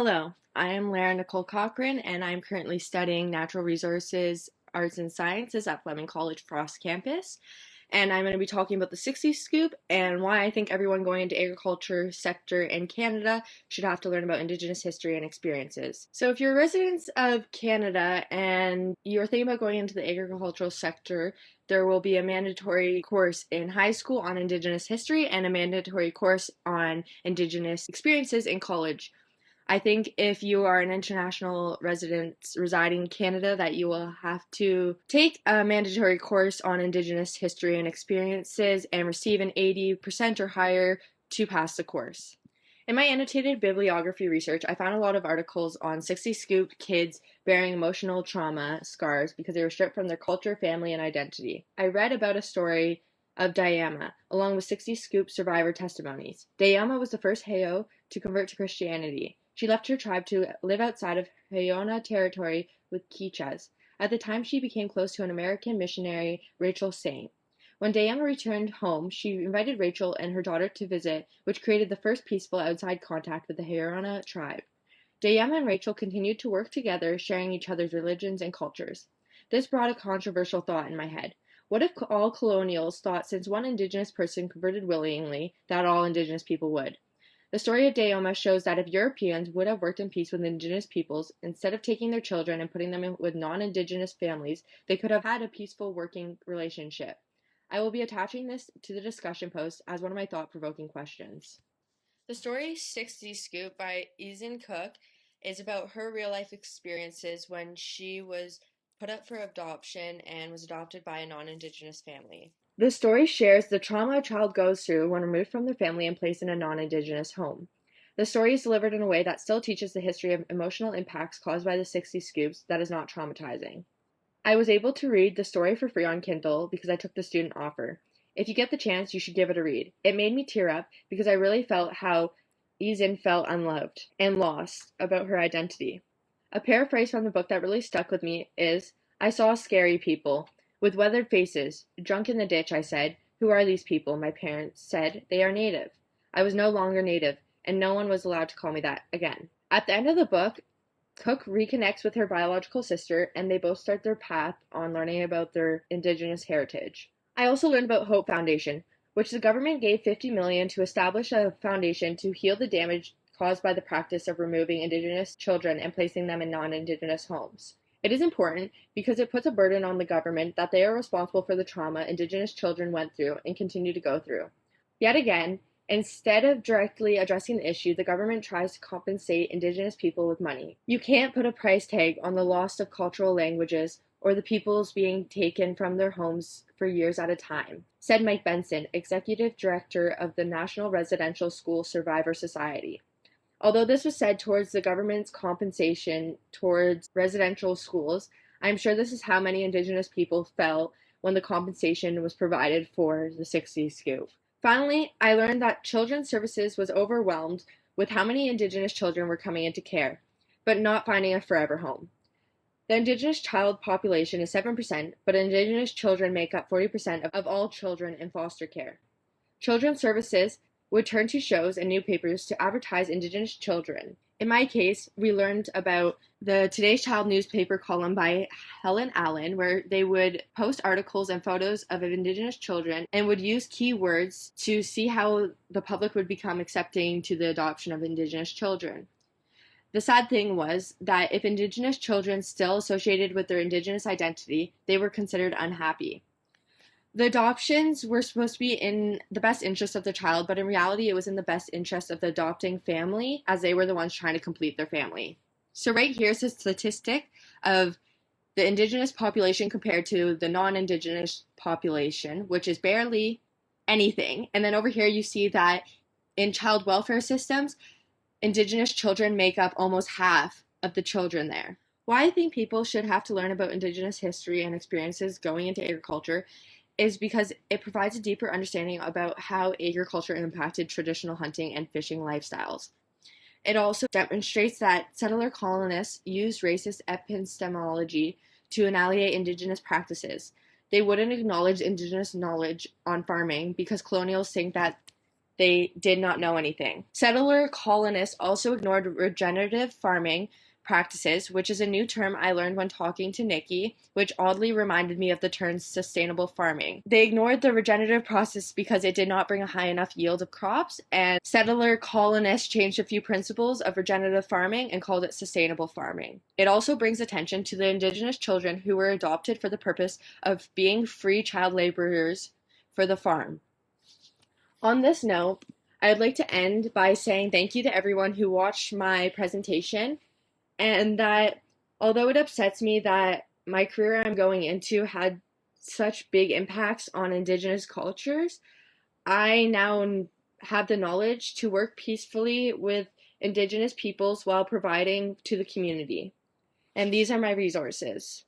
Hello, I am Lara Nicole Cochran, and I'm currently studying Natural Resources, Arts, and Sciences at Fleming College Frost Campus. And I'm going to be talking about the 60s scoop and why I think everyone going into agriculture sector in Canada should have to learn about Indigenous history and experiences. So if you're residents of Canada and you're thinking about going into the agricultural sector, there will be a mandatory course in high school on Indigenous history and a mandatory course on Indigenous experiences in college. I think if you are an international resident residing in Canada, that you will have to take a mandatory course on Indigenous history and experiences and receive an 80% or higher to pass the course. In my annotated bibliography research, I found a lot of articles on 60 Scoop kids bearing emotional trauma scars because they were stripped from their culture, family, and identity. I read about a story of Dayuma, along with 60 Scoop survivor testimonies. Dayuma was the first Heyo to convert to Christianity. She left her tribe to live outside of Hayona territory with Quichuas. At the time, she became close to an American missionary, Rachel Saint. When Dayuma returned home, she invited Rachel and her daughter to visit, which created the first peaceful outside contact with the Hayona tribe. Dayuma and Rachel continued to work together, sharing each other's religions and cultures. This brought a controversial thought in my head. What if all colonials thought since one Indigenous person converted willingly, that all Indigenous people would? The story of Dayuma shows that if Europeans would have worked in peace with Indigenous peoples, instead of taking their children and putting them in with non-Indigenous families, they could have had a peaceful working relationship. I will be attaching this to the discussion post as one of my thought-provoking questions. The story 60 Scoop by Eason Cook is about her real-life experiences when she was put up for adoption and was adopted by a non-Indigenous family. The story shares the trauma a child goes through when removed from their family and placed in a non-Indigenous home. The story is delivered in a way that still teaches the history of emotional impacts caused by the 60 Scoops that is not traumatizing. I was able to read the story for free on Kindle because I took the student offer. If you get the chance, you should give it a read. It made me tear up because I really felt how Eason felt unloved and lost about her identity. A paraphrase from the book that really stuck with me is, "I saw scary people with weathered faces, drunk in the ditch. I said, 'Who are these people?' My parents said, 'They are native.' I was no longer native, and no one was allowed to call me that again." At the end of the book, Cook reconnects with her biological sister, and they both start their path on learning about their Indigenous heritage. I also learned about Hope Foundation, which the government gave $50 million to establish a foundation to heal the damage caused by the practice of removing Indigenous children and placing them in non-Indigenous homes. It is important because it puts a burden on the government that they are responsible for the trauma Indigenous children went through and continue to go through. Yet again, instead of directly addressing the issue, the government tries to compensate Indigenous people with money. You can't put a price tag on the loss of cultural languages or the peoples being taken from their homes for years at a time, said Mike Benson, Executive Director of the National Residential School Survivor Society. Although this was said towards the government's compensation towards residential schools, I'm sure this is how many Indigenous people felt when the compensation was provided for the 60s scoop. Finally, I learned that Children's Services was overwhelmed with how many Indigenous children were coming into care, but not finding a forever home. The Indigenous child population is 7%, but Indigenous children make up 40% of all children in foster care. Children's Services would turn to shows and newspapers to advertise Indigenous children. In my case, we learned about the Today's Child newspaper column by Helen Allen, where they would post articles and photos of Indigenous children and would use keywords to see how the public would become accepting to the adoption of Indigenous children. The sad thing was that if Indigenous children still associated with their Indigenous identity, they were considered unhappy. The adoptions were supposed to be in the best interest of the child, but in reality, it was in the best interest of the adopting family, as they were the ones trying to complete their family. So right here is a statistic of the Indigenous population compared to the non-Indigenous population, which is barely anything. And then over here, you see that in child welfare systems, Indigenous children make up almost half of the children there. Why I think people should have to learn about Indigenous history and experiences going into agriculture is because it provides a deeper understanding about how agriculture impacted traditional hunting and fishing lifestyles. It also demonstrates that settler colonists used racist epistemology to annihilate Indigenous practices. They wouldn't acknowledge Indigenous knowledge on farming because colonials think that they did not know anything. Settler colonists also ignored regenerative farming practices, which is a new term I learned when talking to Nikki, which oddly reminded me of the term sustainable farming. They ignored the regenerative process because it did not bring a high enough yield of crops, and settler colonists changed a few principles of regenerative farming and called it sustainable farming. It also brings attention to the indigenous children who were adopted for the purpose of being free child laborers for the farm. On this note, I would like to end by saying thank you to everyone who watched my presentation, and that although it upsets me that my career I'm going into had such big impacts on Indigenous cultures, I now have the knowledge to work peacefully with Indigenous peoples while providing to the community. And these are my resources.